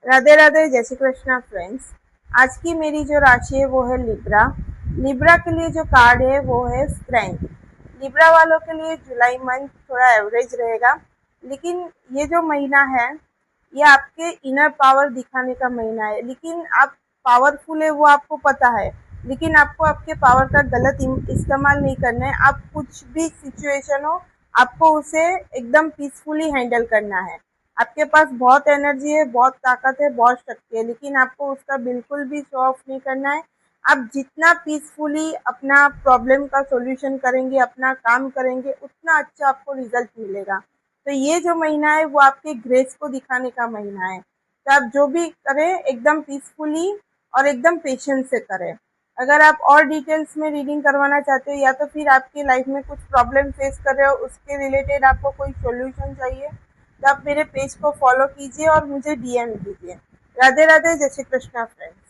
राधे राधे, जय श्री कृष्णा फ्रेंड्स। आज की मेरी जो राशि है वो है लिब्रा। लिब्रा के लिए जो कार्ड है वो है स्ट्रेंथ। लिब्रा वालों के लिए जुलाई मंथ थोड़ा एवरेज रहेगा, लेकिन ये जो महीना है ये आपके इनर पावर दिखाने का महीना है। लेकिन आप पावरफुल है वो आपको पता है, लेकिन आपको आपके पावर का गलत इस्तेमाल नहीं करना है। आप कुछ भी सिचुएशन हो, आपको उसे एकदम पीसफुली हैंडल करना है। आपके पास बहुत एनर्जी है, बहुत ताकत है, बहुत शक्ति है, लेकिन आपको उसका बिल्कुल भी शो ऑफ नहीं करना है। आप जितना पीसफुली अपना प्रॉब्लम का सॉल्यूशन करेंगे, अपना काम करेंगे, उतना अच्छा आपको रिजल्ट मिलेगा। तो ये जो महीना है वो आपके ग्रेस को दिखाने का महीना है। तो आप जो भी करें एकदम पीसफुली और एकदम पेशेंस से करें। अगर आप और डिटेल्स में रीडिंग करवाना चाहते हो या तो फिर आपकी लाइफ में कुछ प्रॉब्लम फेस कर रहे हो, उसके रिलेटेड आपको कोई सॉल्यूशन चाहिए, तो आप मेरे पेज को फॉलो कीजिए और मुझे डीएम कीजिए। राधे राधे, जय श्री कृष्णा फ्रेंड्स।